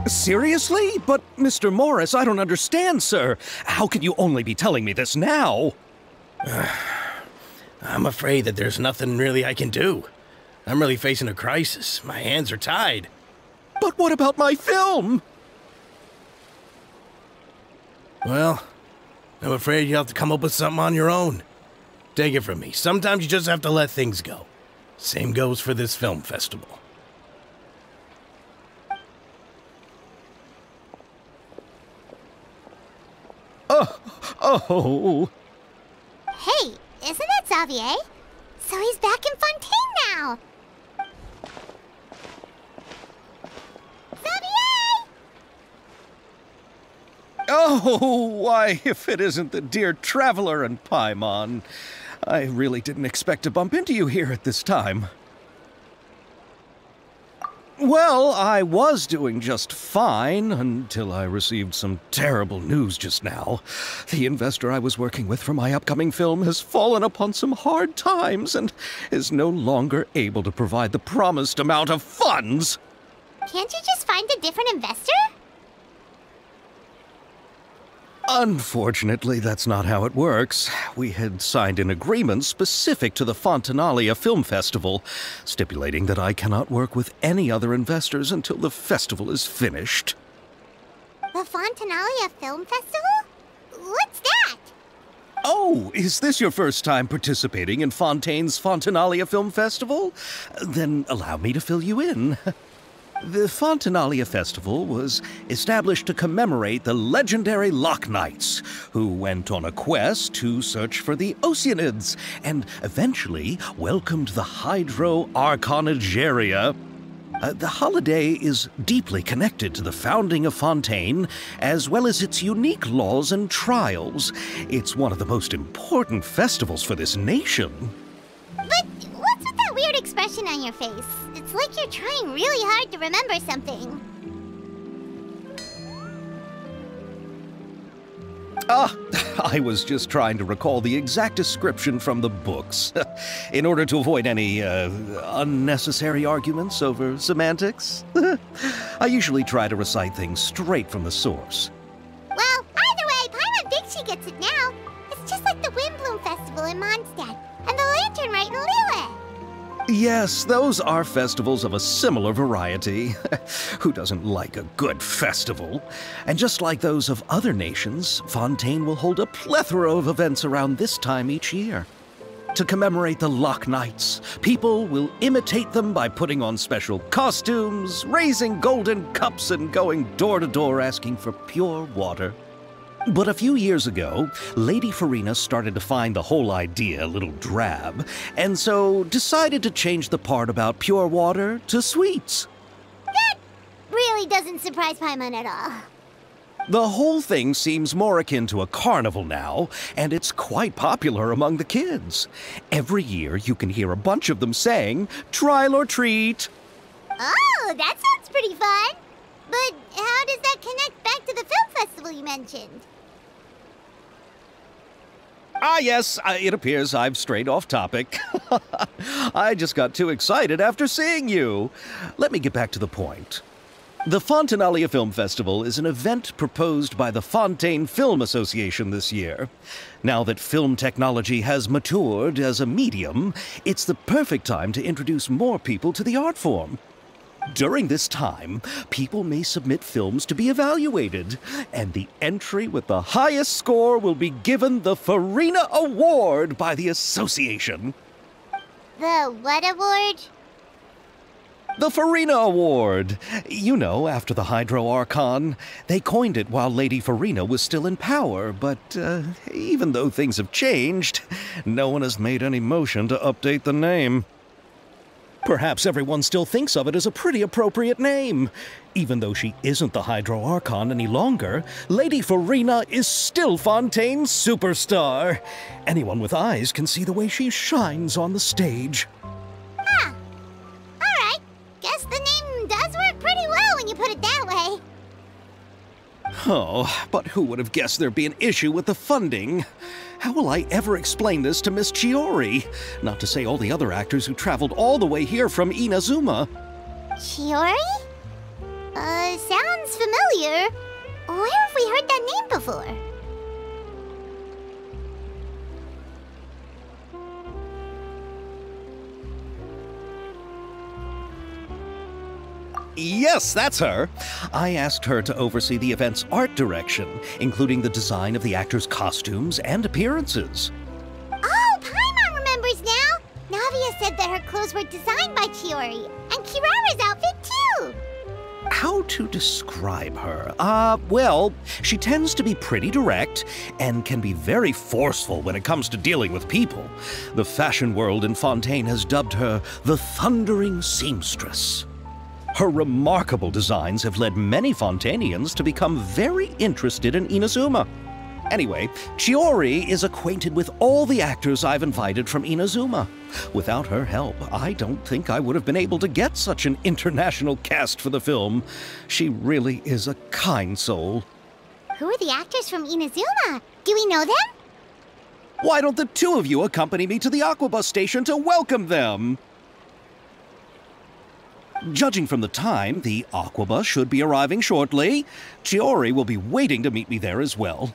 Seriously? But, Mr. Morris, I don't understand, sir. How can you only be telling me this now? I'm afraid that there's nothing really I can do. I'm really facing a crisis. My hands are tied. But what about my film? Well, I'm afraid you'll have to come up with something on your own. Take it from me. Sometimes you just have to let things go. Same goes for this film festival. Oh. Hey, isn't that Xavier? So he's back in Fontaine now. Xavier! Oh, why, if it isn't the dear Traveler and Paimon. I really didn't expect to bump into you here at this time. Well, I was doing just fine until I received some terrible news just now. The investor I was working with for my upcoming film has fallen upon some hard times and is no longer able to provide the promised amount of funds. Can't you just find a different investor? Unfortunately, that's not how it works. We had signed an agreement specific to the Fontanalia Film Festival, stipulating that I cannot work with any other investors until the festival is finished. The Fontanalia Film Festival? What's that? Oh, is this your first time participating in Fontaine's Fontanalia Film Festival? Then allow me to fill you in. The Fontanalia Festival was established to commemorate the legendary Loch Knights, who went on a quest to search for the Oceanids and eventually welcomed the Hydro-Arconageria. The holiday is deeply connected to the founding of Fontaine, as well as its unique laws and trials. It's one of the most important festivals for this nation. But what's with that weird expression on your face? It's like you're trying really hard to remember something. I was just trying to recall the exact description from the books, in order to avoid any unnecessary arguments over semantics. I usually try to recite things straight from the source. Well, either way, Paimon thinks she gets it now. It's just like the Windbloom Festival in Mondstadt, and the Lantern Rite in Lille. Yes, those are festivals of a similar variety. Who doesn't like a good festival? And just like those of other nations, Fontaine will hold a plethora of events around this time each year. To commemorate the Loch Knights, people will imitate them by putting on special costumes, raising golden cups, and going door to door asking for pure water. But a few years ago, Lady Farina started to find the whole idea a little drab, and so decided to change the part about pure water to sweets. That really doesn't surprise Paimon at all. The whole thing seems more akin to a carnival now, and it's quite popular among the kids. Every year you can hear a bunch of them saying, "Trial or treat." Oh, that sounds pretty fun. But how does that connect back to the film festival you mentioned? Yes, it appears I've strayed off topic. I just got too excited after seeing you. Let me get back to the point. The Fontanalia Film Festival is an event proposed by the Fontaine Film Association this year. Now that film technology has matured as a medium, it's the perfect time to introduce more people to the art form. During this time, people may submit films to be evaluated, and the entry with the highest score will be given the Farina Award by the association. The what award? The Farina Award. You know, after the Hydro Archon. They coined it while Lady Farina was still in power, but even though things have changed, no one has made any motion to update the name. Perhaps everyone still thinks of it as a pretty appropriate name. Even though she isn't the Hydro Archon any longer, Lady Farina is still Fontaine's superstar. Anyone with eyes can see the way she shines on the stage. Huh. Alright. Guess the name does work pretty well when you put it that way. Oh, but who would have guessed there'd be an issue with the funding? How will I ever explain this to Miss Chiori? Not to say all the other actors who traveled all the way here from Inazuma. Chiori? Sounds familiar. Where have we heard that name before? Yes, that's her. I asked her to oversee the event's art direction, including the design of the actors' costumes and appearances. Oh, Paimon remembers now! Navia said that her clothes were designed by Chiori, and Kirara's outfit too! How to describe her? Well, she tends to be pretty direct and can be very forceful when it comes to dealing with people. The fashion world in Fontaine has dubbed her the Thundering Seamstress. Her remarkable designs have led many Fontainians to become very interested in Inazuma. Anyway, Chiori is acquainted with all the actors I've invited from Inazuma. Without her help, I don't think I would have been able to get such an international cast for the film. She really is a kind soul. Who are the actors from Inazuma? Do we know them? Why don't the two of you accompany me to the Aquabus station to welcome them? Judging from the time, the Aquabus should be arriving shortly. Chiori will be waiting to meet me there as well.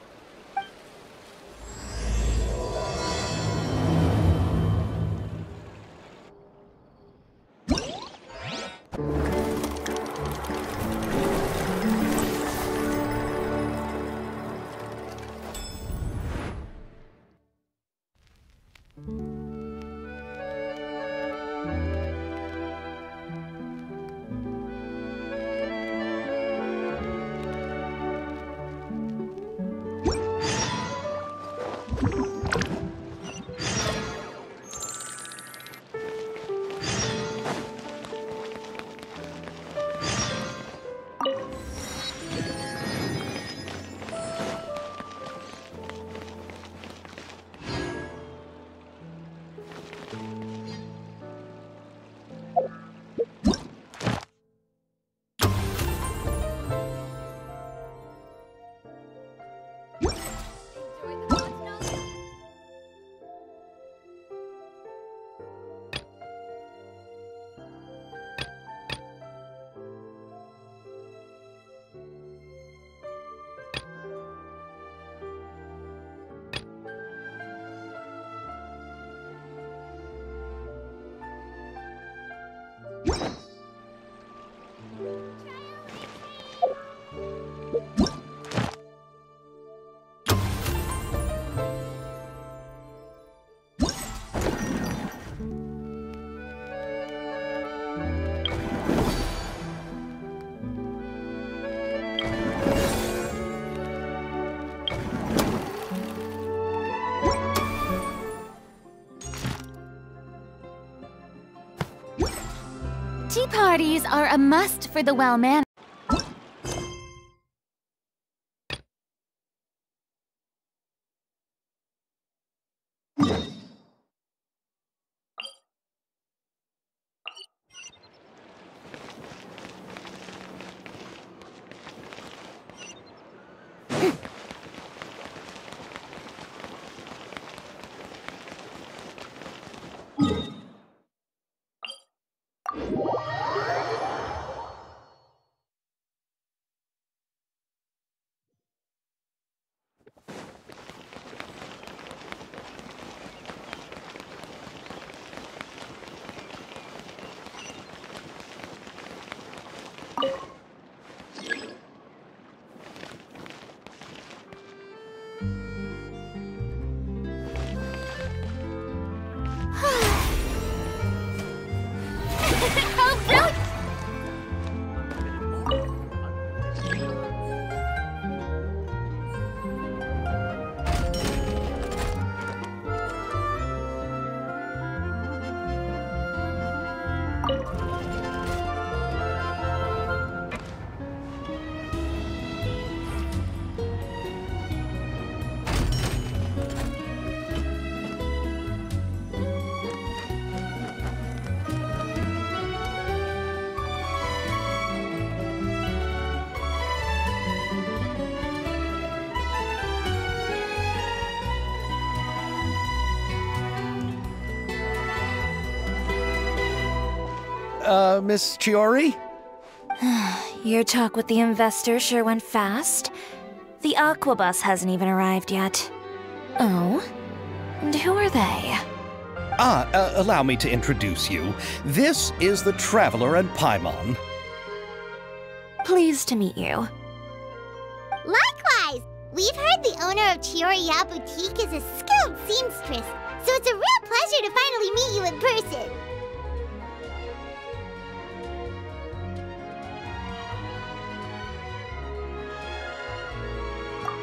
Tea parties are a must for the well-mannered. Miss Chiori? Your talk with the investor sure went fast. The Aquabus hasn't even arrived yet. Oh? And who are they? Allow me to introduce you. This is the Traveler and Paimon. Pleased to meet you. Likewise! We've heard the owner of Chioriya Boutique is a skilled seamstress, so it's a real pleasure to finally meet you in person.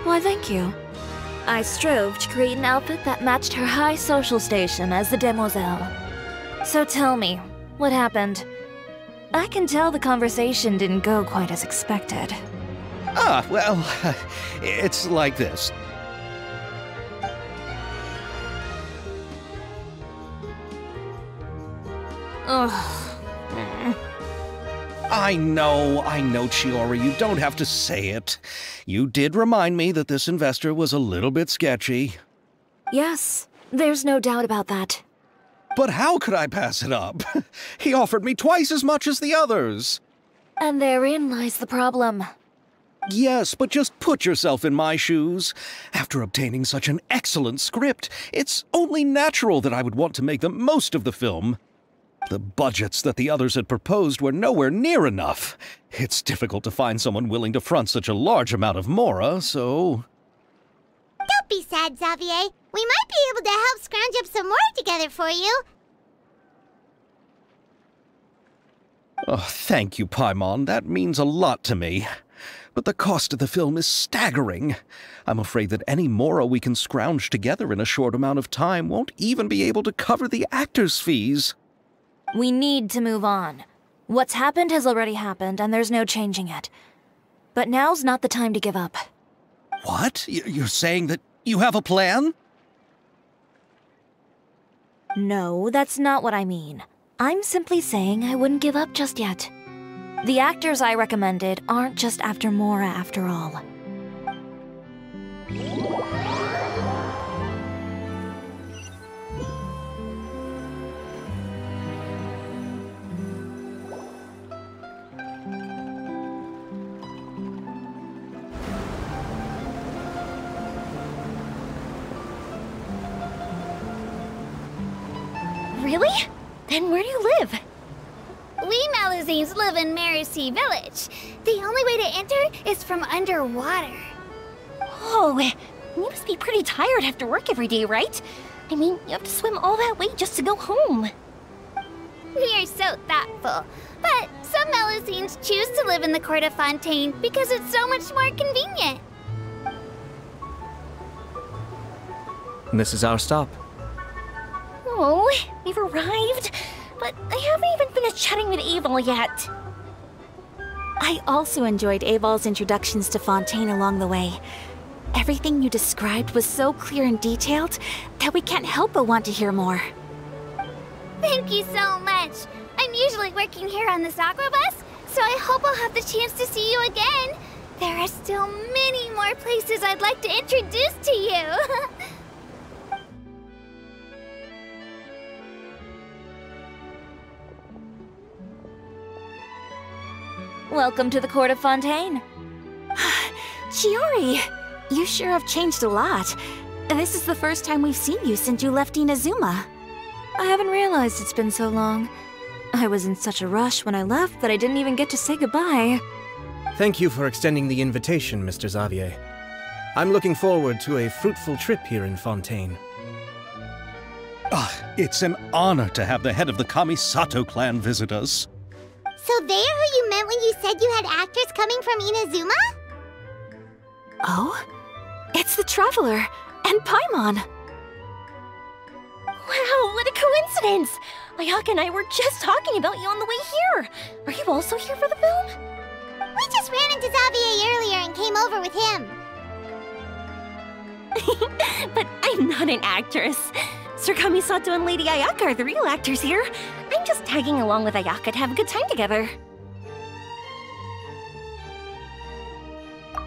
Why, thank you. I strove to create an outfit that matched her high social station as the demoiselle. So tell me, what happened? I can tell the conversation didn't go quite as expected. Well, it's like this. Ugh. I know, Chiori, you don't have to say it. You did remind me that this investor was a little bit sketchy. Yes, there's no doubt about that. But how could I pass it up? He offered me twice as much as the others. And therein lies the problem. Yes, but just put yourself in my shoes. After obtaining such an excellent script, it's only natural that I would want to make the most of the film. The budgets that the others had proposed were nowhere near enough. It's difficult to find someone willing to front such a large amount of mora, so... Don't be sad, Xavier. We might be able to help scrounge up some more together for you. Oh, thank you, Paimon. That means a lot to me. But the cost of the film is staggering. I'm afraid that any mora we can scrounge together in a short amount of time won't even be able to cover the actors' fees. We need to move on. What's happened has already happened, and there's no changing it. But now's not the time to give up. What? You're saying that you have a plan? No, that's not what I mean. I'm simply saying I wouldn't give up just yet. The actors I recommended aren't just after mora after all. Really? Then where do you live? We Melusines live in Mercy Village. The only way to enter is from underwater. Oh, you must be pretty tired after work every day, right? I mean, you have to swim all that way just to go home. We are so thoughtful. But some Melusines choose to live in the Court of Fontaine because it's so much more convenient. This is our stop. Oh, we've arrived. But I haven't even finished chatting with Aval yet. I also enjoyed Aval's introductions to Fontaine along the way. Everything you described was so clear and detailed that we can't help but want to hear more. Thank you so much. I'm usually working here on this Aquabus, so I hope I'll have the chance to see you again. There are still many more places I'd like to introduce to you. Welcome to the Court of Fontaine. Chiori, you sure have changed a lot. This is the first time we've seen you since you left Inazuma. I haven't realized it's been so long. I was in such a rush when I left that I didn't even get to say goodbye. Thank you for extending the invitation, Mr. Xavier. I'm looking forward to a fruitful trip here in Fontaine. It's an honor to have the head of the Kamisato clan visit us. So they're who you meant when you said you had actors coming from Inazuma? Oh? It's the Traveler and Paimon. Wow, what a coincidence! Ayaka and I were just talking about you on the way here. Are you also here for the film? We just ran into Xavier earlier and came over with him. But I'm not an actress. Sir Kamisato and Lady Ayaka are the real actors here. I'm just tagging along with Ayaka to have a good time together.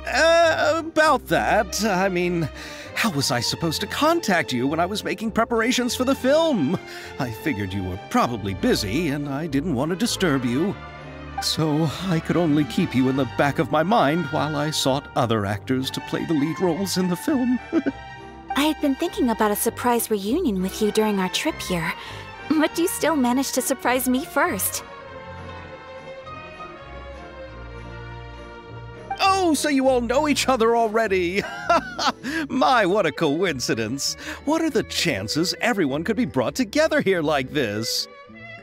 About that, I mean, How was I supposed to contact you when I was making preparations for the film? I figured you were probably busy, and I didn't want to disturb you. So I could only keep you in the back of my mind while I sought other actors to play the lead roles in the film. I had been thinking about a surprise reunion with you during our trip here, but you still managed to surprise me first. Oh, so you all know each other already! My, what a coincidence! What are the chances everyone could be brought together here like this?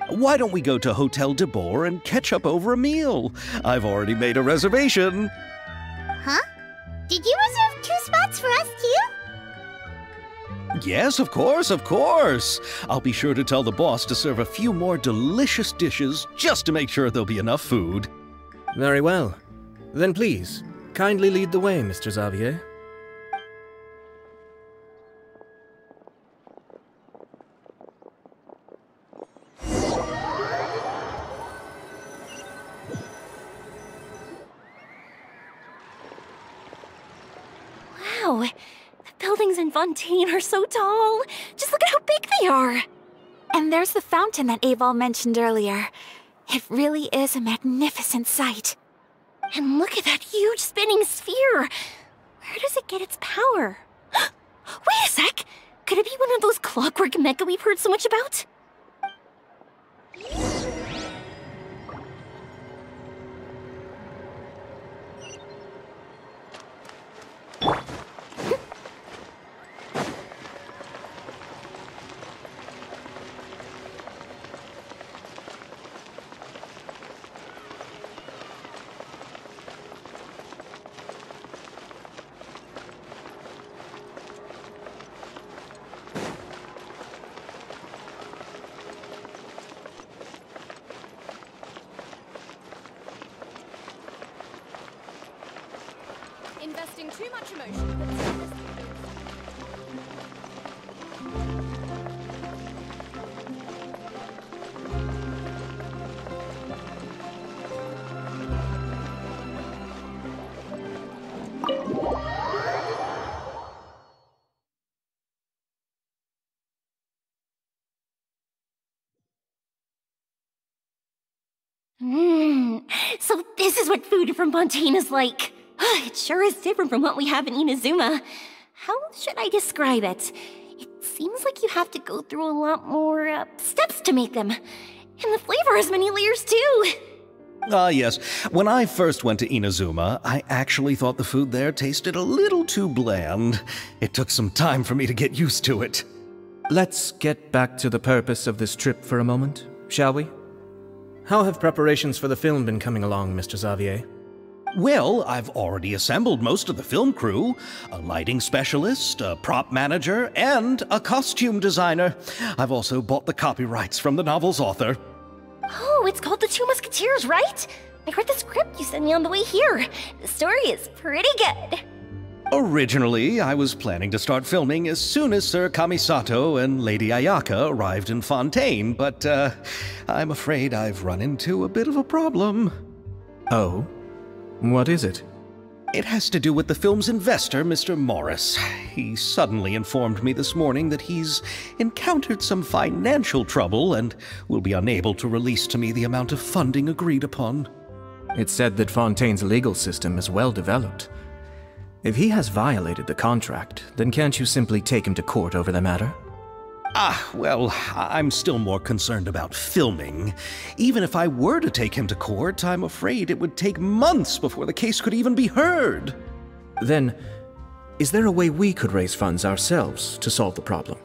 Why don't we go to Hotel de Boer and catch up over a meal? I've already made a reservation. Huh? Did you reserve 2 spots for us too? Yes, of course, of course. I'll be sure to tell the boss to serve a few more delicious dishes just to make sure there'll be enough food. Very well. Then please, kindly lead the way, Mr. Xavier. Wow, the buildings in Fontaine are so tall. Just look at how big they are. And there's the fountain that Aval mentioned earlier. It really is a magnificent sight. And look at that huge spinning sphere. Where does it get its power? Wait a sec! Could it be one of those clockwork mecha we've heard so much about? Investing too much emotion. So this is what food from Fontaine is like. It sure is different from what we have in Inazuma. How should I describe it? It seems like you have to go through a lot more steps to make them. And the flavor has many layers too. Yes. When I first went to Inazuma, I actually thought the food there tasted a little too bland. It took some time for me to get used to it. Let's get back to the purpose of this trip for a moment, shall we? How have preparations for the film been coming along, Mr. Xavier? Well, I've already assembled most of the film crew. A lighting specialist, a prop manager, and a costume designer. I've also bought the copyrights from the novel's author. Oh, it's called The Two Musketeers, right? I read the script you sent me on the way here. The story is pretty good. Originally, I was planning to start filming as soon as Sir Kamisato and Lady Ayaka arrived in Fontaine, but I'm afraid I've run into a bit of a problem. Oh? What is it? It has to do with the film's investor, Mr. Morris. He suddenly informed me this morning that he's encountered some financial trouble and will be unable to release to me the amount of funding agreed upon. It's said that Fontaine's legal system is well developed. If he has violated the contract, then can't you simply take him to court over the matter? Well, I'm still more concerned about filming. Even if I were to take him to court, I'm afraid it would take months before the case could even be heard. Then, is there a way we could raise funds ourselves to solve the problem?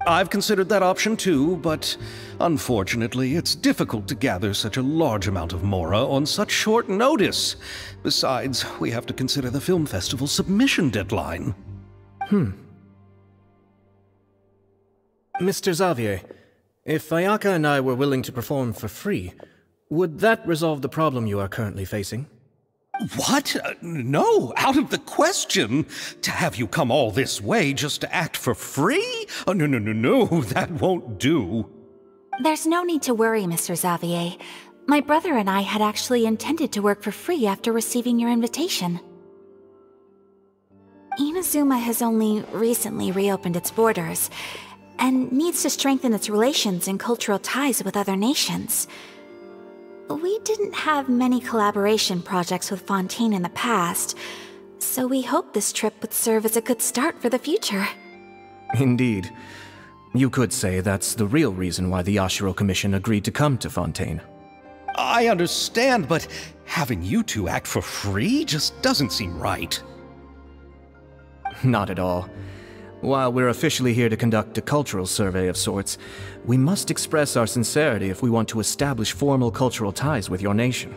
I've considered that option too, but unfortunately, it's difficult to gather such a large amount of mora on such short notice. Besides, we have to consider the film festival's submission deadline. Mr. Xavier, if Ayaka and I were willing to perform for free, would that resolve the problem you are currently facing? What? No, out of the question. To have you come all this way just to act for free? Oh, no, that won't do. There's no need to worry, Mr. Xavier. My brother and I had actually intended to work for free after receiving your invitation. Inazuma has only recently reopened its borders, and needs to strengthen its relations and cultural ties with other nations. We didn't have many collaboration projects with Fontaine in the past, so we hoped this trip would serve as a good start for the future. Indeed. You could say that's the real reason why the Yashiro Commission agreed to come to Fontaine. I understand, but having you two act for free just doesn't seem right. Not at all. While we're officially here to conduct a cultural survey of sorts, we must express our sincerity if we want to establish formal cultural ties with your nation.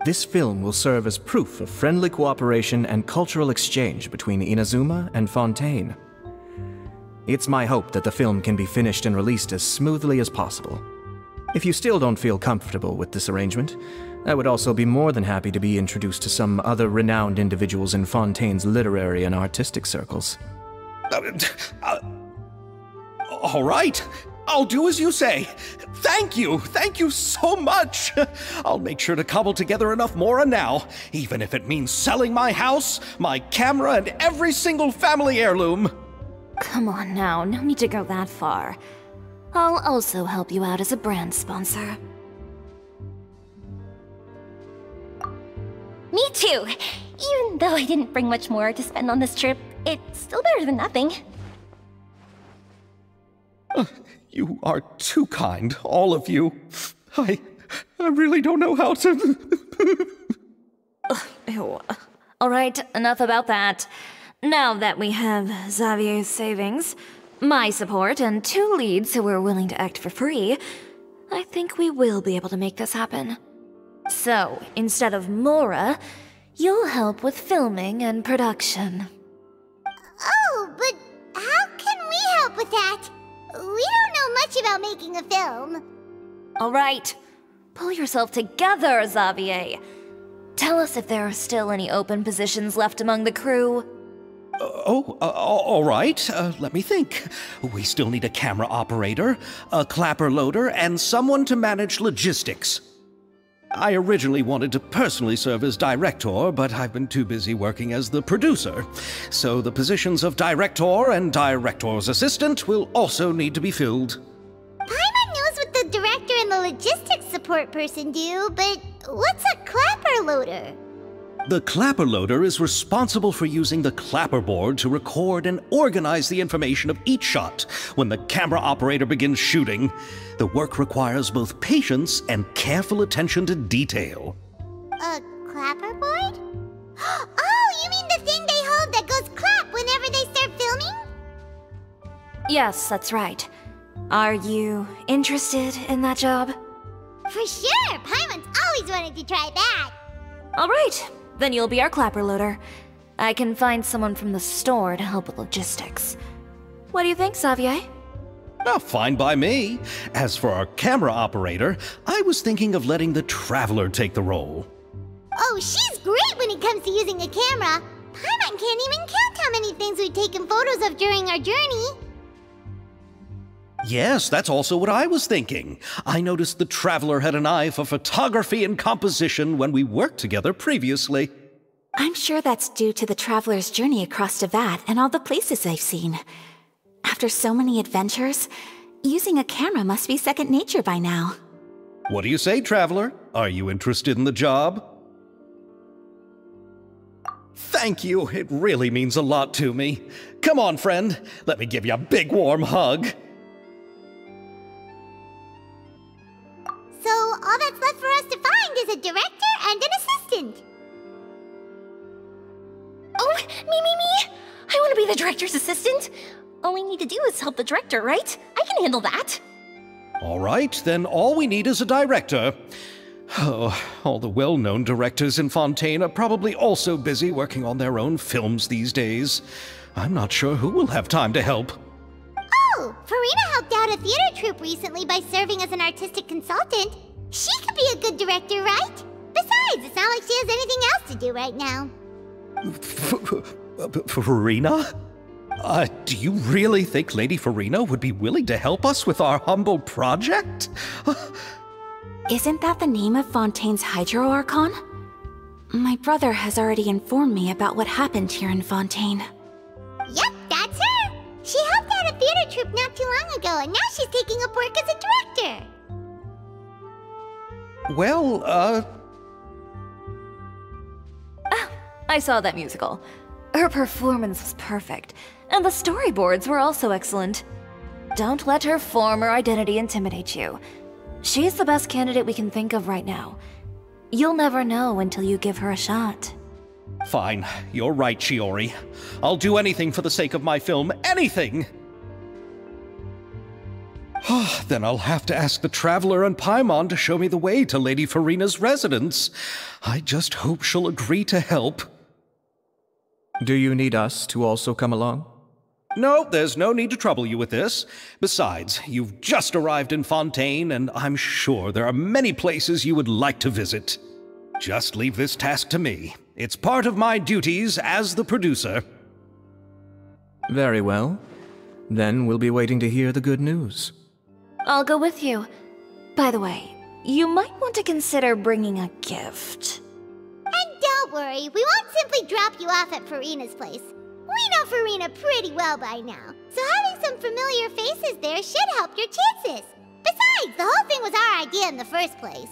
This film will serve as proof of friendly cooperation and cultural exchange between Inazuma and Fontaine. It's my hope that the film can be finished and released as smoothly as possible. If you still don't feel comfortable with this arrangement, I would also be more than happy to be introduced to some other renowned individuals in Fontaine's literary and artistic circles. All right. I'll do as you say. Thank you so much. I'll make sure to cobble together enough mora now, even if it means selling my house, my camera, and every single family heirloom. Come on now, no need to go that far. I'll also help you out as a brand sponsor. Me too! Even though I didn't bring much more to spend on this trip, it's still better than nothing. You are too kind, all of you. I really don't know how to... Ew. Alright, enough about that. Now that we have Xavier's savings, my support, and 2 leads who are willing to act for free, I think we will be able to make this happen. So, instead of Mora, you'll help with filming and production. Oh, but how can we help with that? We don't know much about making a film. Alright, pull yourself together, Xavier. Tell us if there are still any open positions left among the crew. All right. Let me think. We still need a camera operator, a clapper loader, and someone to manage logistics. I originally wanted to personally serve as director, but I've been too busy working as the producer. So the positions of director and director's assistant will also need to be filled. Paimon knows what the director and the logistics support person do, but what's a clapper loader? The clapper loader is responsible for using the clapper board to record and organize the information of each shot when the camera operator begins shooting. The work requires both patience and careful attention to detail. A clapper board? Oh, you mean the thing they hold that goes clap whenever they start filming? Yes, that's right. Are you interested in that job? For sure! Paimon's always wanted to try that! Alright, then you'll be our clapper loader. I can find someone from the store to help with logistics. What do you think, Xavier? Fine by me. As for our camera operator, I was thinking of letting the Traveler take the role. Oh, she's great when it comes to using a camera. Paimon can't even count how many things we've taken photos of during our journey. Yes, that's also what I was thinking. I noticed the Traveler had an eye for photography and composition when we worked together previously. I'm sure that's due to the traveler's journey across Teyvat and all the places they've seen. After so many adventures, using a camera must be second nature by now. What do you say, Traveler? Are you interested in the job? Thank you. It really means a lot to me. Come on, friend. Let me give you a big warm hug. So all that's left for us to find is a director and an assistant. Oh, me! I want to be the director's assistant. All we need to do is help the director, right? I can handle that. All right, then all we need is a director. Oh, all the well-known directors in Fontaine are probably also busy working on their own films these days. I'm not sure who will have time to help. Oh, Farina helped out a theater troupe recently by serving as an artistic consultant. She could be a good director, right? Besides, it's not like she has anything else to do right now. Farina? Do you really think Lady Farina would be willing to help us with our humble project? Isn't that the name of Fontaine's Hydro Archon? My brother has already informed me about what happened here in Fontaine. Yep, that's her! She helped out a theater troupe not too long ago, and now she's taking up work as a director. Well, I saw that musical. Her performance was perfect, and the storyboards were also excellent. Don't let her former identity intimidate you. She's the best candidate we can think of right now. You'll never know until you give her a shot. Fine. You're right, Shiori. I'll do anything for the sake of my film. Anything! Then I'll have to ask the Traveler and Paimon to show me the way to Lady Farina's residence. I just hope she'll agree to help. Do you need us to also come along? No, there's no need to trouble you with this. Besides, you've just arrived in Fontaine, and I'm sure there are many places you would like to visit. Just leave this task to me. It's part of my duties as the producer. Very well. Then we'll be waiting to hear the good news. I'll go with you. By the way, you might want to consider bringing a gift. And don't worry, we won't simply drop you off at Farina's place. We know Farina pretty well by now, so having some familiar faces there should help your chances. Besides, the whole thing was our idea in the first place.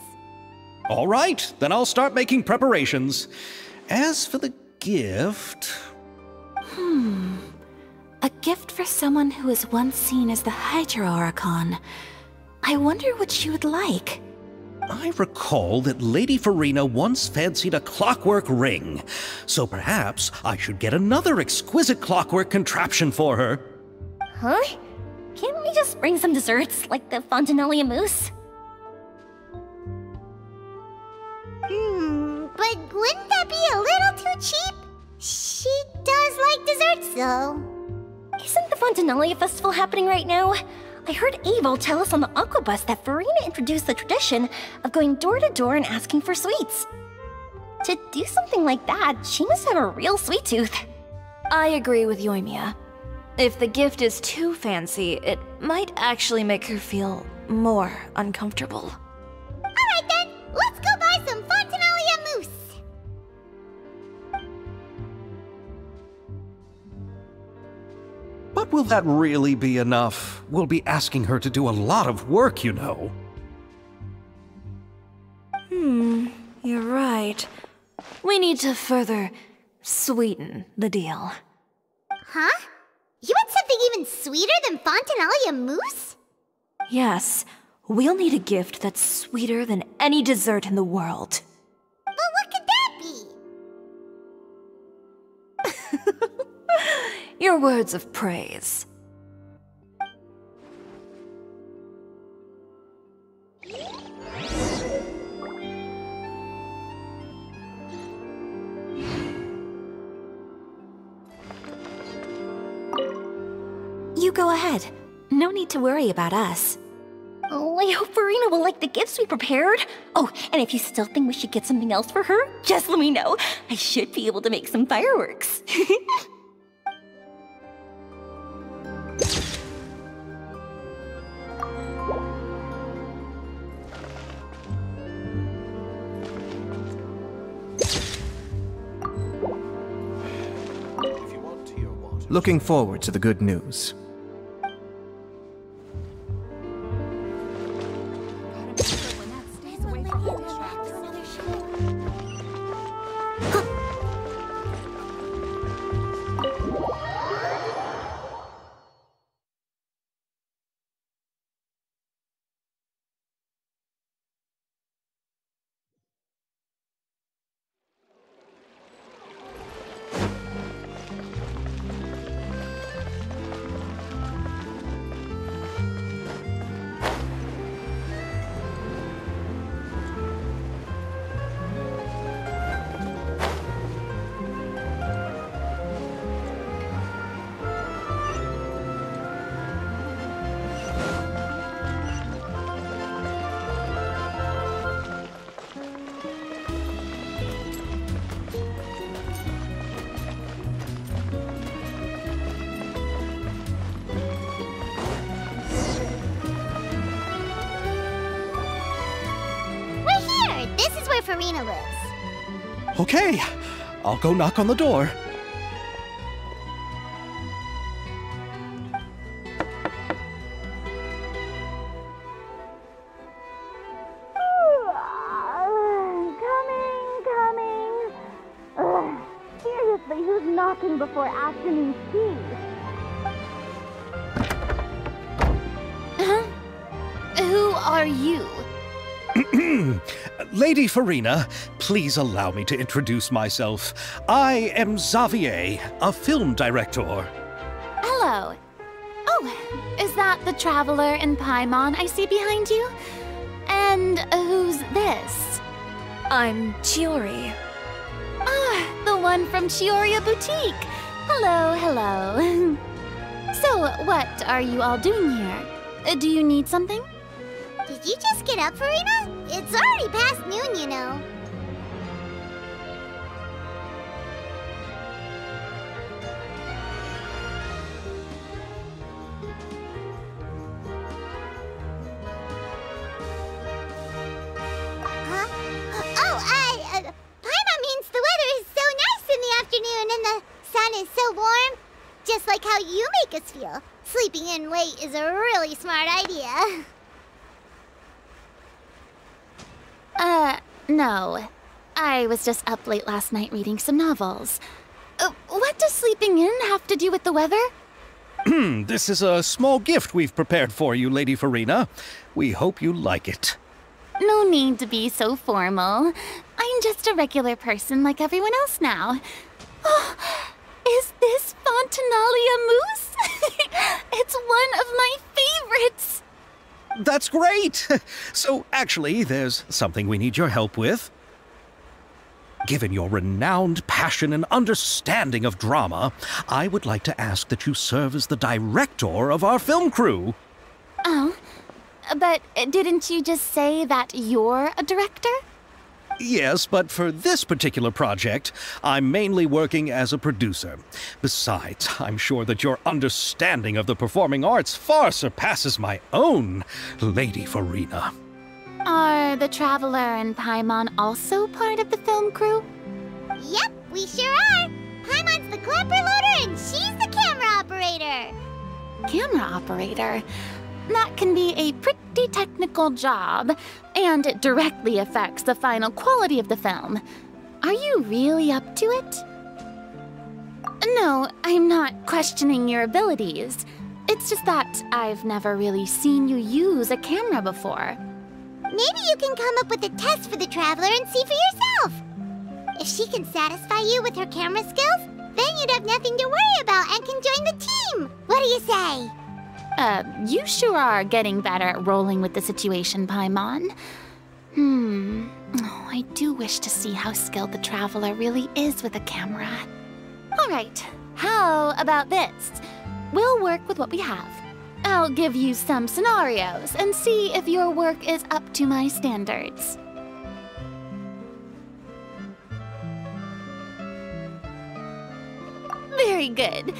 All right, then I'll start making preparations. As for the gift... A gift for someone who was once seen as the Hydra Oricon. I wonder what she would like. I recall that Lady Farina once fancied a clockwork ring, so perhaps I should get another exquisite clockwork contraption for her. Huh? Can't we just bring some desserts, like the Fontinalia mousse? But wouldn't that be a little too cheap? She does like desserts, though. Isn't the Fontinalia festival happening right now? I heard Abel tell us on the Aquabus that Farina introduced the tradition of going door to door and asking for sweets. To do something like that, she must have a real sweet tooth. I agree with Yoimiya. If the gift is too fancy, it might actually make her feel more uncomfortable. Alright then, let's go buy some Fontinalia mousse! But will that really be enough? We'll be asking her to do a lot of work, you know. You're right. We need to further sweeten the deal. Huh? You want something even sweeter than Fontinalia mousse? Yes, we'll need a gift that's sweeter than any dessert in the world. But what could that be? Your words of praise. You go ahead. No need to worry about us. Oh, I hope Farina will like the gifts we prepared. Oh, and if you still think we should get something else for her, just let me know. I should be able to make some fireworks. Looking forward to the good news. Okay, I'll go knock on the door. Coming. Ugh, seriously, who's knocking before afternoon tea? Who are you? Lady Farina, please allow me to introduce myself. I am Xavier, a film director. Hello. Oh, is that the traveler in Paimon I see behind you? And who's this? I'm Chiori. Ah, the one from Chioria Boutique. Hello. So, what are you all doing here? Do you need something? Did you just get up, Farina? It's already past noon, you know. Huh? Paimon means the weather is so nice in the afternoon and the sun is so warm. Just like how you make us feel. Sleeping in late is a really smart idea. No. I was just up late last night reading some novels. What does sleeping in have to do with the weather? This is a small gift we've prepared for you, Lady Farina. We hope you like it. No need to be so formal. I'm just a regular person like everyone else now. Oh, is this Fontinalia mousse? It's one of my favorites. That's great! So, actually, there's something we need your help with. Given your renowned passion and understanding of drama, I would like to ask that you serve as the director of our film crew. Oh, but didn't you just say that you're a director? Yes, but for this particular project, I'm mainly working as a producer. Besides, I'm sure that your understanding of the performing arts far surpasses my own, Lady Farina. Are the Traveler and Paimon also part of the film crew? Yep, we sure are. Paimon's the clapper loader and she's the camera operator. Camera operator? That can be a pretty technical job, and it directly affects the final quality of the film. Are you really up to it? No, I'm not questioning your abilities. It's just that I've never really seen you use a camera before. Maybe you can come up with a test for the Traveler and see for yourself. If she can satisfy you with her camera skills, then you'd have nothing to worry about and can join the team. What do you say? You sure are getting better at rolling with the situation, Paimon. Oh, I do wish to see how skilled the Traveler really is with a camera. All right, how about this? We'll work with what we have. I'll give you some scenarios and see if your work is up to my standards. Very good.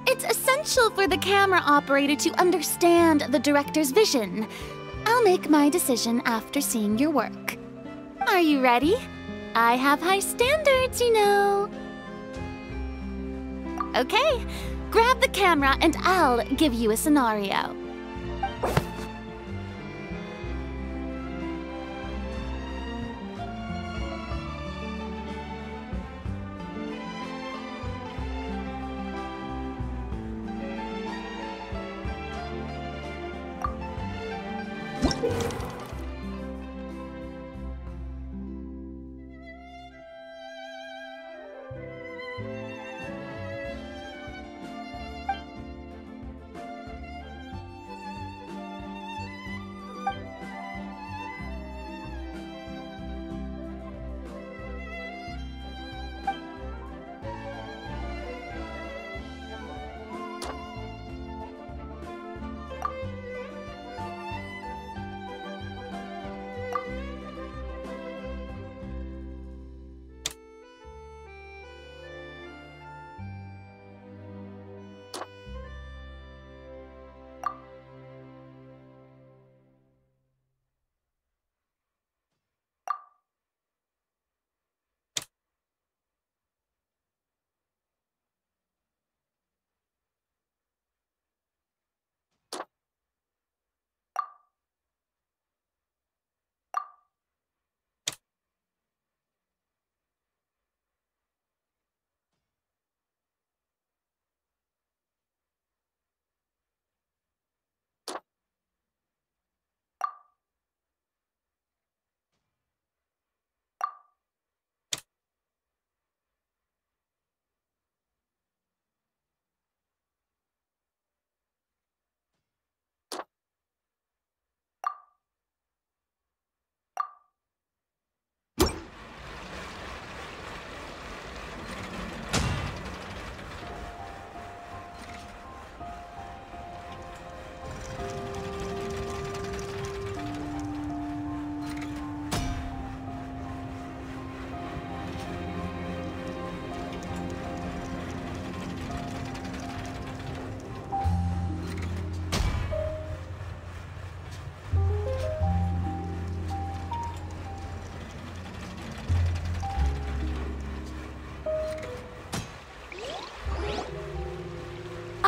It's essential for the camera operator to understand the director's vision. I'll make my decision after seeing your work. Are you ready? I have high standards, you know. Okay, grab the camera and I'll give you a scenario.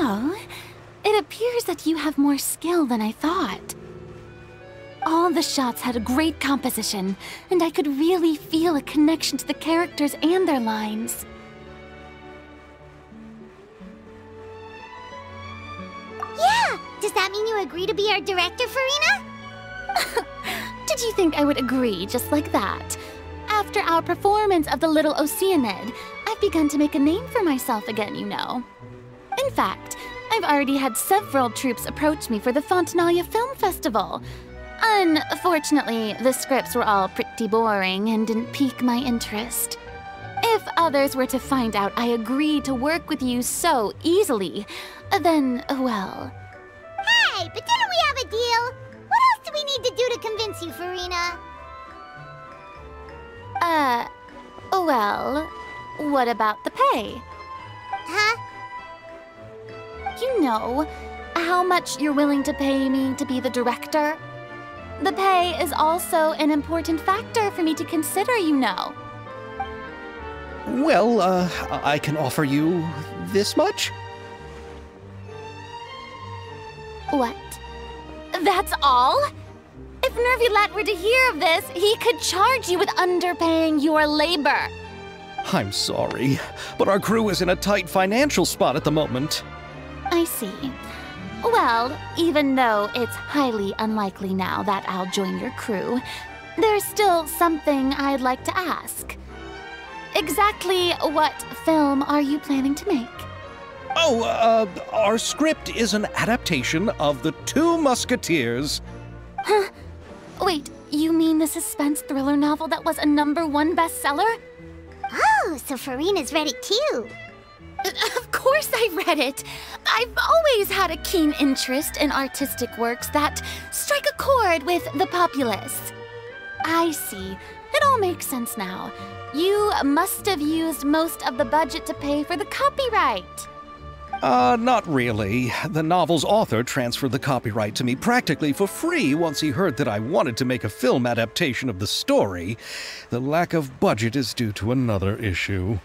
Oh, it appears that you have more skill than I thought. All the shots had a great composition, and I could really feel a connection to the characters and their lines. Yeah! Does that mean you agree to be our director, Farina? Did you think I would agree just like that? After our performance of The Little Oceanid, I've begun to make a name for myself again, you know. In fact, I've already had several troops approach me for the Fontanalia Film Festival. Unfortunately, the scripts were all pretty boring and didn't pique my interest. If others were to find out I agreed to work with you so easily, then, well... Hey, but didn't we have a deal? What else do we need to do to convince you, Farina? Well, what about the pay? Huh? You know, how much you're willing to pay me to be the director? The pay is also an important factor for me to consider, you know. Well, I can offer you this much? What? That's all? If Nervulat were to hear of this, he could charge you with underpaying your labor. I'm sorry, but our crew is in a tight financial spot at the moment. I see. Well, even though it's highly unlikely now that I'll join your crew, there's still something I'd like to ask. Exactly what film are you planning to make? Oh, our script is an adaptation of The Two Musketeers. Huh? Wait, you mean the suspense thriller novel that was a #1 bestseller? Oh, so Farina's read it too. Of course I read it. I've always had a keen interest in artistic works that strike a chord with the populace. I see. It all makes sense now. You must have used most of the budget to pay for the copyright. Not really. The novel's author transferred the copyright to me practically for free once he heard that I wanted to make a film adaptation of the story. The lack of budget is due to another issue.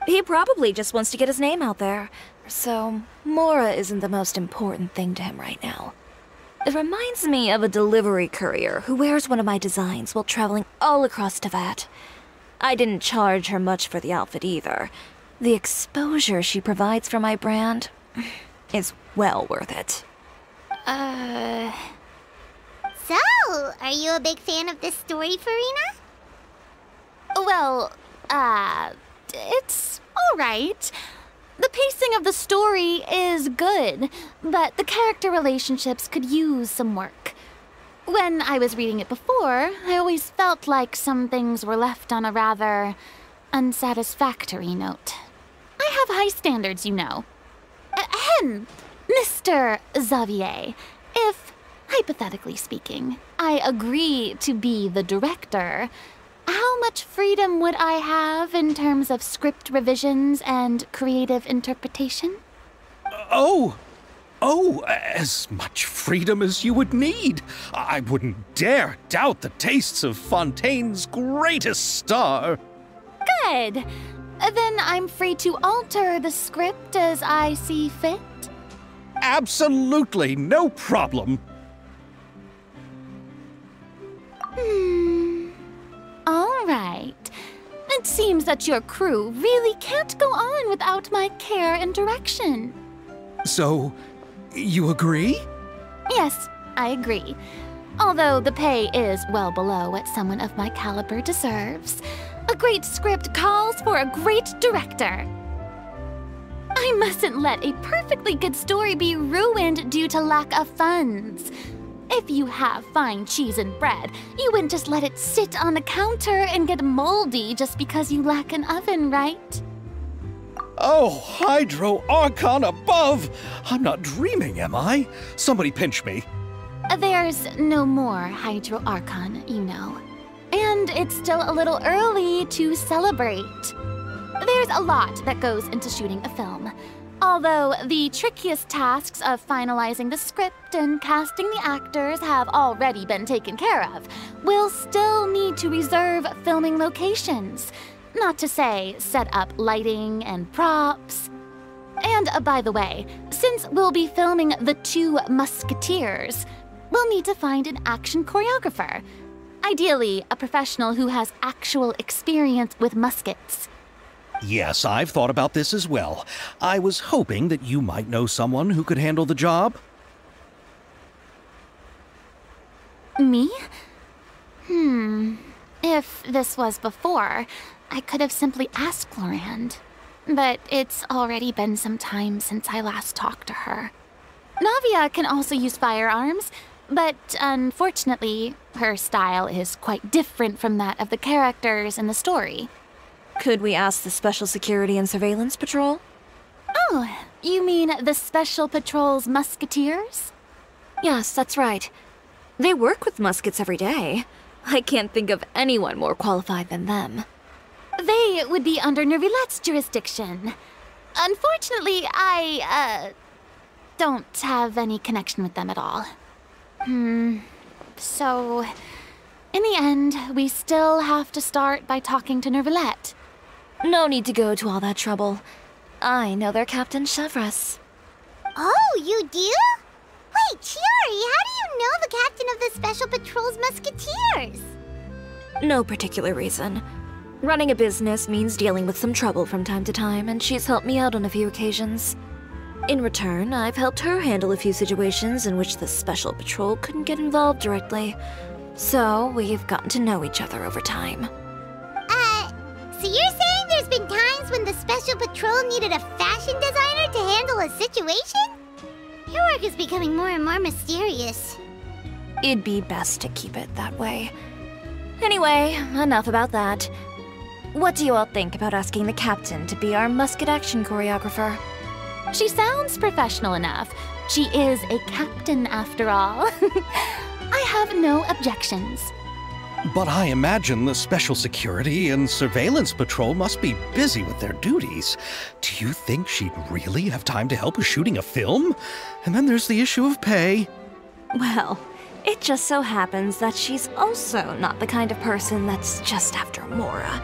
He probably just wants to get his name out there. So, Mora isn't the most important thing to him right now. It reminds me of a delivery courier who wears one of my designs while traveling all across Teyvat. I didn't charge her much for the outfit either. The exposure she provides for my brand is well worth it. So, are you a big fan of this story, Farina? Well, it's alright. The pacing of the story is good, but the character relationships could use some work. When I was reading it before, I always felt like some things were left on a rather unsatisfactory note. I have high standards, you know. Ahem, Mr. Xavier, if, hypothetically speaking, I agree to be the director, how much freedom would I have in terms of script revisions and creative interpretation? Oh, as much freedom as you would need. I wouldn't dare doubt the tastes of Fontaine's greatest star. Good. Then I'm free to alter the script as I see fit? Absolutely, no problem. All right. It seems that your crew really can't go on without my care and direction. So, you agree? Yes, I agree. Although the pay is well below what someone of my caliber deserves. A great script calls for a great director. I mustn't let a perfectly good story be ruined due to lack of funds. If you have fine cheese and bread, you wouldn't just let it sit on the counter and get moldy just because you lack an oven, right? Oh, Hydro Archon above! I'm not dreaming, am I? Somebody pinch me. There's no more Hydro Archon, you know. And it's still a little early to celebrate. There's a lot that goes into shooting a film. Although the trickiest tasks of finalizing the script and casting the actors have already been taken care of, we'll still need to reserve filming locations. Not to say set up lighting and props. And by the way, since we'll be filming The Two Musketeers, we'll need to find an action choreographer. Ideally, a professional who has actual experience with muskets. Yes, I've thought about this as well. I was hoping that you might know someone who could handle the job. Me? If this was before, I could have simply asked Florand. But it's already been some time since I last talked to her. Navia can also use firearms, but unfortunately, her style is quite different from that of the characters in the story. Could we ask the Special Security and Surveillance Patrol? Oh, you mean the Special Patrol's Musketeers? Yes, that's right. They work with muskets every day. I can't think of anyone more qualified than them. They would be under Nervilette's jurisdiction. Unfortunately, I, don't have any connection with them at all. So, in the end, we still have to start by talking to Nervilette. No need to go to all that trouble. I know their Captain Chevres. Oh, you do? Wait, Chiori, how do you know the captain of the Special Patrol's Musketeers? No particular reason. Running a business means dealing with some trouble from time to time, and she's helped me out on a few occasions. In return, I've helped her handle a few situations in which the Special Patrol couldn't get involved directly. So, we've gotten to know each other over time. So you're saying there's been times when the Special Patrol needed a fashion designer to handle a situation? Your work is becoming more and more mysterious. It'd be best to keep it that way. Anyway, enough about that. What do you all think about asking the captain to be our musket action choreographer? She sounds professional enough. She is a captain after all. I have no objections. But I imagine the Special Security and Surveillance Patrol must be busy with their duties. Do you think she'd really have time to help with shooting a film? And then there's the issue of pay. Well, it just so happens that she's also not the kind of person that's just after Mora.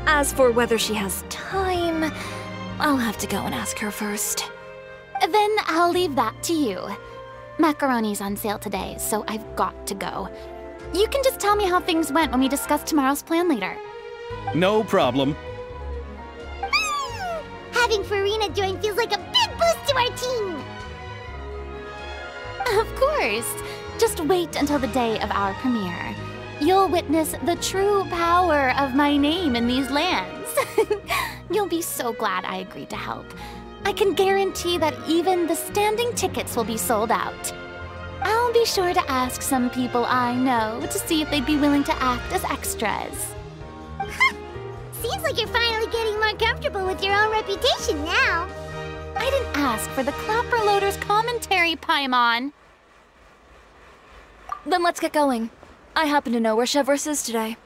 As for whether she has time, I'll have to go and ask her first. Then I'll leave that to you. Macaroni's on sale today, so I've got to go. You can just tell me how things went when we discuss tomorrow's plan later. No problem. Having Farina join feels like a big boost to our team! Of course. Just wait until the day of our premiere. You'll witness the true power of my name in these lands. You'll be so glad I agreed to help. I can guarantee that even the standing tickets will be sold out. I'll be sure to ask some people I know to see if they'd be willing to act as extras. Seems like you're finally getting more comfortable with your own reputation now. I didn't ask for the Clapper Loader's commentary, Paimon. Then let's get going. I happen to know where Chevres is today.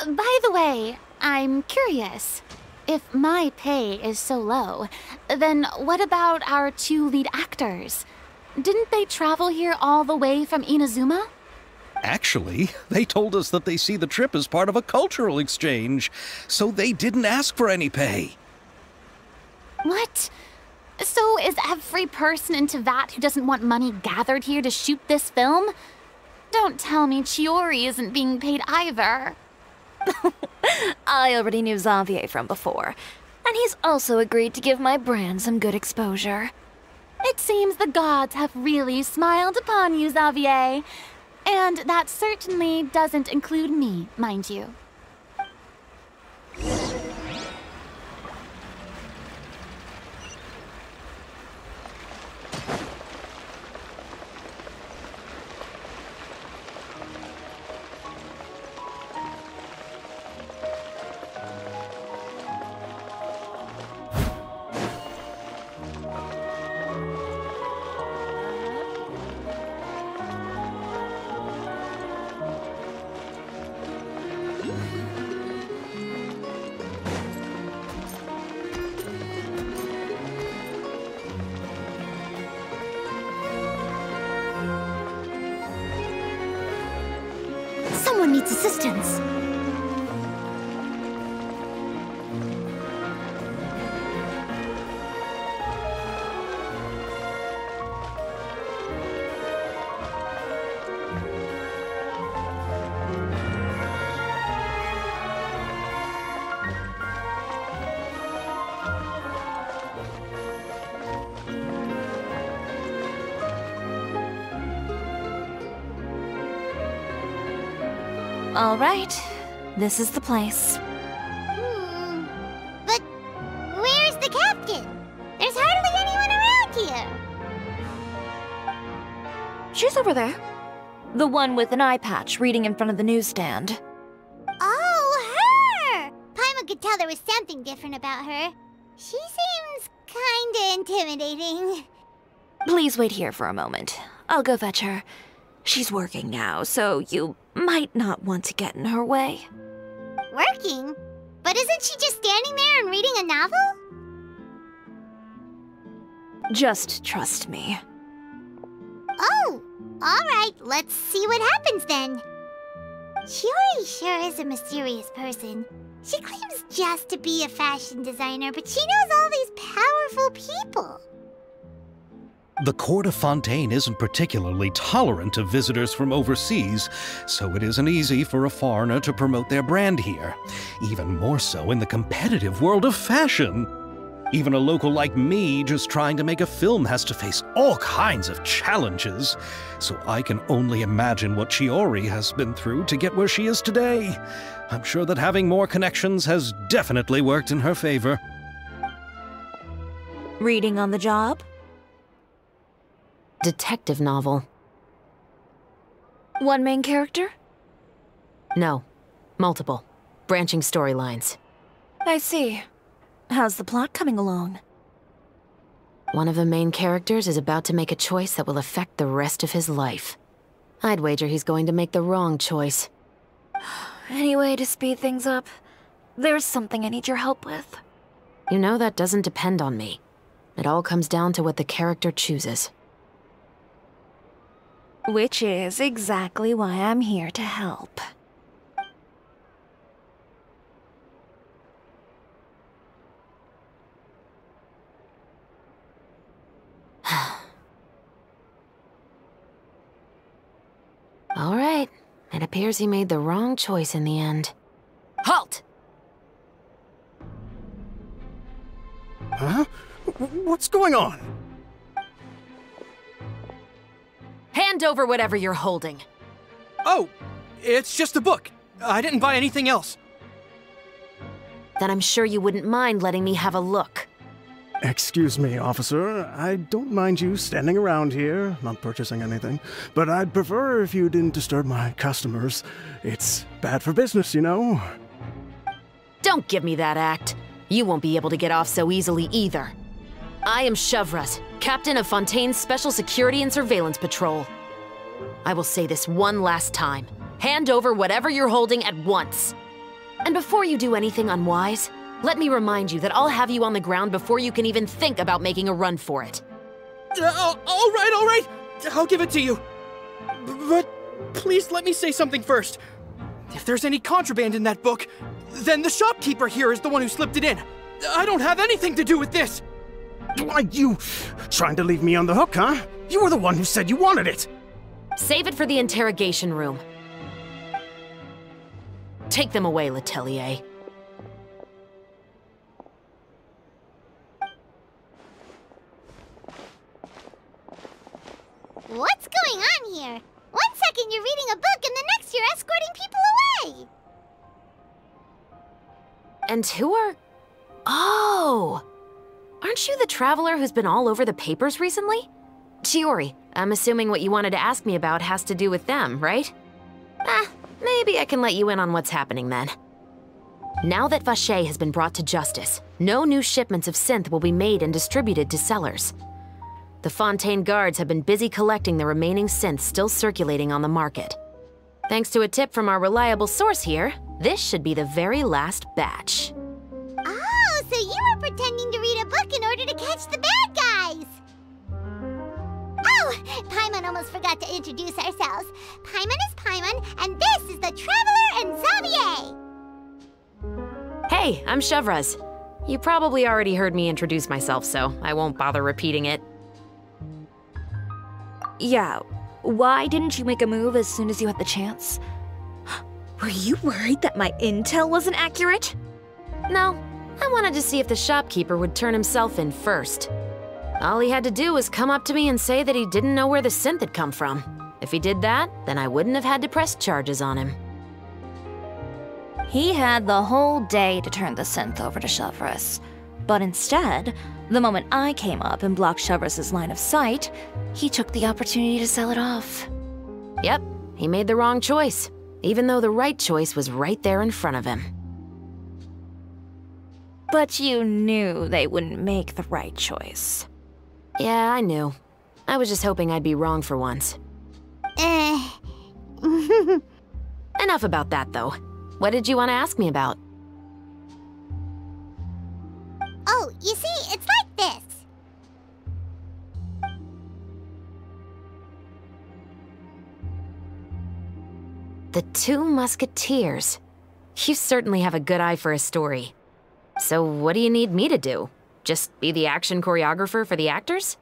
By the way, I'm curious. If my pay is so low, then what about our two lead actors? Didn't they travel here all the way from Inazuma? Actually, they told us that they see the trip as part of a cultural exchange, so they didn't ask for any pay. What? So is every person in Tevat who doesn't want money gathered here to shoot this film? Don't tell me Chiori isn't being paid either. I already knew Xavier from before, and he's also agreed to give my brand some good exposure. It seems the gods have really smiled upon you, Xavier. And that certainly doesn't include me, mind you. Someone needs assistance. All right, this is the place. But where's the captain? There's hardly anyone around here. She's over there. The one with an eye patch reading in front of the newsstand. Oh, her! Paimon could tell there was something different about her. She seems kinda intimidating. Please wait here for a moment. I'll go fetch her. She's working now, so you might not want to get in her way. Working? But isn't she just standing there and reading a novel? Just trust me. Oh, alright, let's see what happens then. Shiori sure is a mysterious person. She claims just to be a fashion designer, but she knows all these powerful people. The court of Fontaine isn't particularly tolerant of visitors from overseas, so it isn't easy for a foreigner to promote their brand here. Even more so in the competitive world of fashion. Even a local like me just trying to make a film has to face all kinds of challenges. So I can only imagine what Shiori has been through to get where she is today. I'm sure that having more connections has definitely worked in her favor. Reading on the job? Detective novel. One main character? No. Multiple. Branching storylines. I see. How's the plot coming along? One of the main characters is about to make a choice that will affect the rest of his life. I'd wager he's going to make the wrong choice. Any way to speed things up? There's something I need your help with. You know that doesn't depend on me. It all comes down to what the character chooses. Which is exactly why I'm here to help. All right. It appears he made the wrong choice in the end. Halt! Huh? What's going on? Hand over whatever you're holding. Oh, it's just a book. I didn't buy anything else. Then I'm sure you wouldn't mind letting me have a look. Excuse me, officer. I don't mind you standing around here, not purchasing anything, but I'd prefer if you didn't disturb my customers. It's bad for business, you know? Don't give me that act. You won't be able to get off so easily either. I am Chevras, captain of Fontaine's Special Security and Surveillance Patrol. I will say this one last time. Hand over whatever you're holding at once. And before you do anything unwise, let me remind you that I'll have you on the ground before you can even think about making a run for it. All right. I'll give it to you. But please let me say something first. If there's any contraband in that book, then the shopkeeper here is the one who slipped it in. I don't have anything to do with this. Why, you trying to leave me on the hook, huh? You were the one who said you wanted it. Save it for the interrogation room. Take them away, Letelier. What's going on here? One second you're reading a book and the next you're escorting people away. And who are... Oh! Aren't you the traveler who's been all over the papers recently? Shiori, I'm assuming what you wanted to ask me about has to do with them, right? Maybe I can let you in on what's happening then. Now that Vacher has been brought to justice, no new shipments of synth will be made and distributed to sellers. The Fontaine guards have been busy collecting the remaining synths still circulating on the market. Thanks to a tip from our reliable source here, this should be the very last batch. Oh, so you were pretending to read a book in order to catch the bad guys! Oh, Paimon almost forgot to introduce ourselves. Paimon is Paimon, and this is the Traveler and Xavier! Hey, I'm Chevras. You probably already heard me introduce myself, so I won't bother repeating it. Yeah, why didn't you make a move as soon as you had the chance? Were you worried that my intel wasn't accurate? No, I wanted to see if the shopkeeper would turn himself in first. All he had to do was come up to me and say that he didn't know where the synth had come from. If he did that, then I wouldn't have had to press charges on him. He had the whole day to turn the synth over to Chevreuse. But instead, the moment I came up and blocked Chevreuse's line of sight, he took the opportunity to sell it off. Yep, he made the wrong choice, even though the right choice was right there in front of him. But you knew they wouldn't make the right choice. Yeah, I knew. I was just hoping I'd be wrong for once. Enough about that, though. What did you want to ask me about? Oh, you see, it's like this. The Two Musketeers. You certainly have a good eye for a story. So what do you need me to do? Just be the action choreographer for the actors?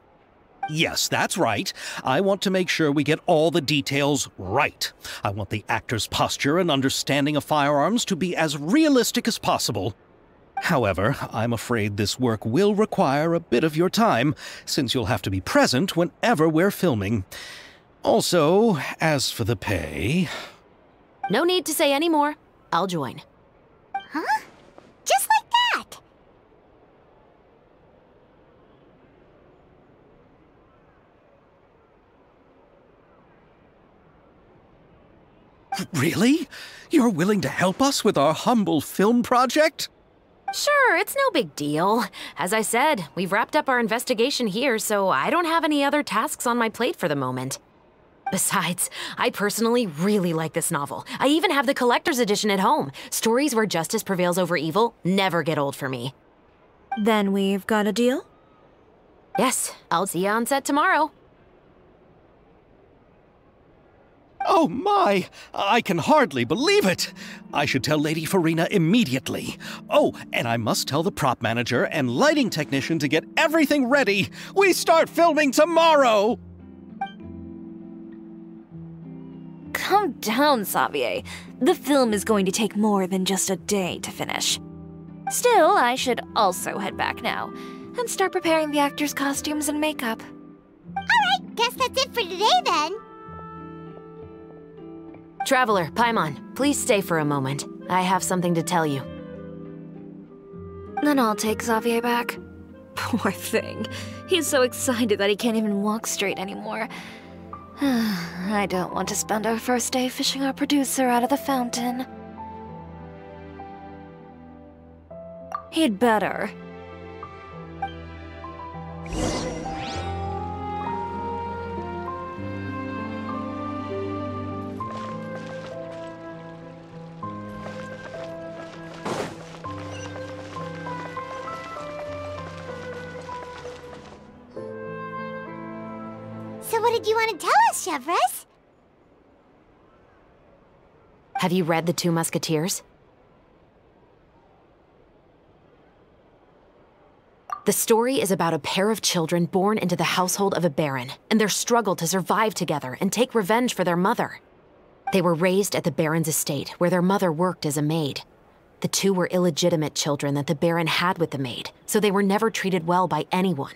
Yes, that's right. I want to make sure we get all the details right. I want the actor's posture and understanding of firearms to be as realistic as possible. However, I'm afraid this work will require a bit of your time, since you'll have to be present whenever we're filming. Also, as for the pay... No need to say any more. I'll join. Huh? Just like that? Really? You're willing to help us with our humble film project? Sure, it's no big deal. As I said, we've wrapped up our investigation here, so I don't have any other tasks on my plate for the moment. Besides, I personally really like this novel. I even have the collector's edition at home. Stories where justice prevails over evil never get old for me. Then we've got a deal? Yes, I'll see you on set tomorrow. Oh my! I can hardly believe it! I should tell Lady Farina immediately. Oh, and I must tell the prop manager and lighting technician to get everything ready. We start filming tomorrow! Calm down, Xavier. The film is going to take more than just a day to finish. Still, I should also head back now and start preparing the actors' costumes and makeup. Alright, guess that's it for today then. Traveler, Paimon, please stay for a moment. I have something to tell you. Then I'll take Xavier back. Poor thing. He's so excited that he can't even walk straight anymore. I don't want to spend our first day fishing our producer out of the fountain. He'd better. So what did you want to tell us, Chevreuse? Have you read The Two Musketeers? The story is about a pair of children born into the household of a baron, and their struggle to survive together and take revenge for their mother. They were raised at the baron's estate, where their mother worked as a maid. The two were illegitimate children that the baron had with the maid, so they were never treated well by anyone.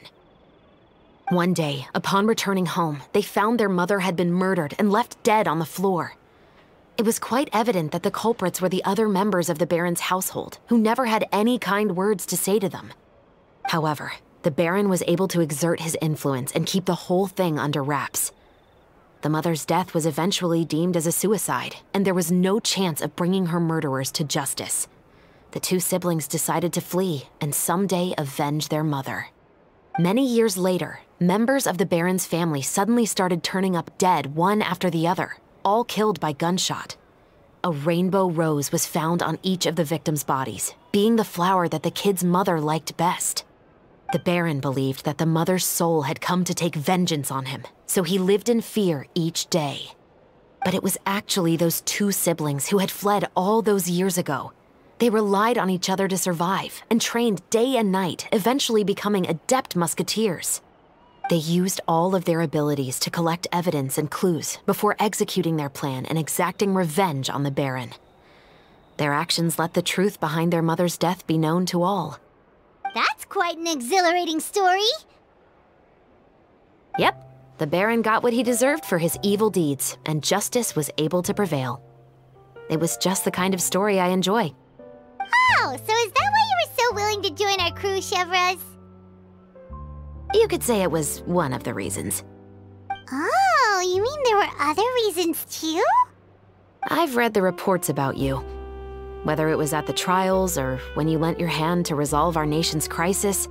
One day, upon returning home, they found their mother had been murdered and left dead on the floor. It was quite evident that the culprits were the other members of the baron's household, who never had any kind words to say to them. However, the baron was able to exert his influence and keep the whole thing under wraps. The mother's death was eventually deemed as a suicide, and there was no chance of bringing her murderers to justice. The two siblings decided to flee and someday avenge their mother. Many years later, members of the baron's family suddenly started turning up dead one after the other, all killed by gunshot. A rainbow rose was found on each of the victims' bodies, being the flower that the kid's mother liked best. The baron believed that the mother's soul had come to take vengeance on him, so he lived in fear each day. But it was actually those two siblings who had fled all those years ago. They relied on each other to survive and trained day and night, eventually becoming adept musketeers. They used all of their abilities to collect evidence and clues before executing their plan and exacting revenge on the baron. Their actions let the truth behind their mother's death be known to all. That's quite an exhilarating story. Yep, the baron got what he deserved for his evil deeds, and justice was able to prevail. It was just the kind of story I enjoy. Oh, so is that why you were so willing to join our crew, Chevros? You could say it was one of the reasons. Oh, you mean there were other reasons too? I've read the reports about you. Whether it was at the trials or when you lent your hand to resolve our nation's crisis,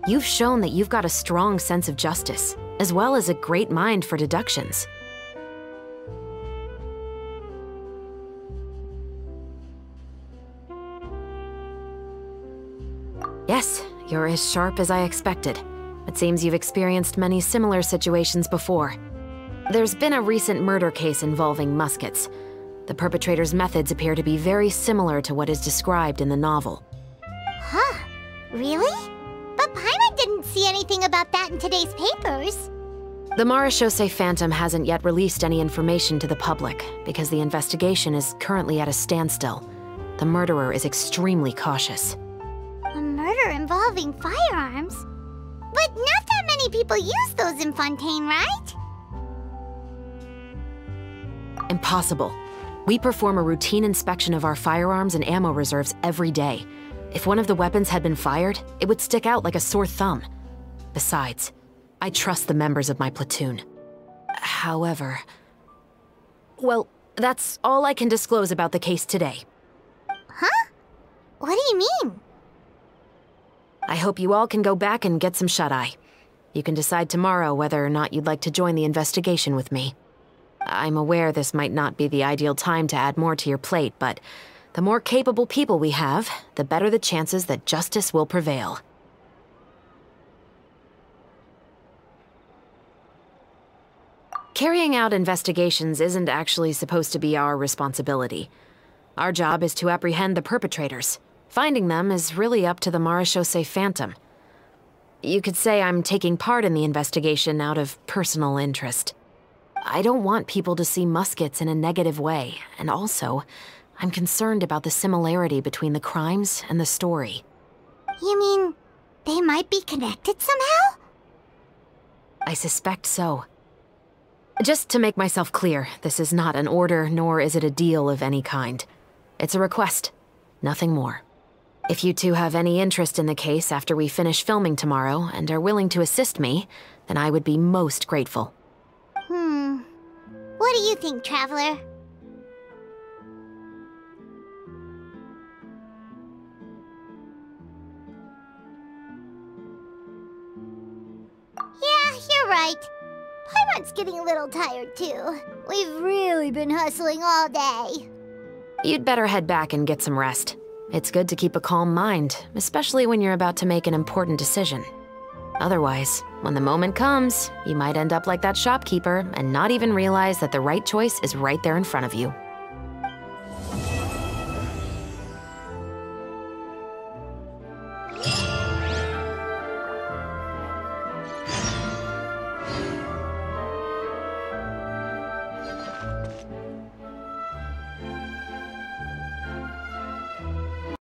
you've shown that you've got a strong sense of justice, as well as a great mind for deductions. Yes, you're as sharp as I expected. It seems you've experienced many similar situations before. There's been a recent murder case involving Muskets. The perpetrator's methods appear to be very similar to what is described in the novel. Huh? Really? But Paimon didn't see anything about that in today's papers. The Marechaussee Phantom hasn't yet released any information to the public because the investigation is currently at a standstill. The murderer is extremely cautious. A murder involving firearms? But not that many people use those in Fontaine, right? Impossible. We perform a routine inspection of our firearms and ammo reserves every day. If one of the weapons had been fired, it would stick out like a sore thumb. Besides, I trust the members of my platoon. However... Well, that's all I can disclose about the case today. Huh? What do you mean? I hope you all can go back and get some shut-eye. You can decide tomorrow whether or not you'd like to join the investigation with me. I'm aware this might not be the ideal time to add more to your plate, but the more capable people we have, the better the chances that justice will prevail. Carrying out investigations isn't actually supposed to be our responsibility. Our job is to apprehend the perpetrators. Finding them is really up to the Marechaussee Phantom. You could say I'm taking part in the investigation out of personal interest. I don't want people to see Muskets in a negative way, and also, I'm concerned about the similarity between the crimes and the story. You mean, they might be connected somehow? I suspect so. Just to make myself clear, this is not an order, nor is it a deal of any kind. It's a request, nothing more. If you two have any interest in the case after we finish filming tomorrow and are willing to assist me, then I would be most grateful. What do you think, Traveler? Yeah, you're right. Paimon's getting a little tired too. We've really been hustling all day. You'd better head back and get some rest. It's good to keep a calm mind, especially when you're about to make an important decision. Otherwise, when the moment comes, you might end up like that shopkeeper and not even realize that the right choice is right there in front of you.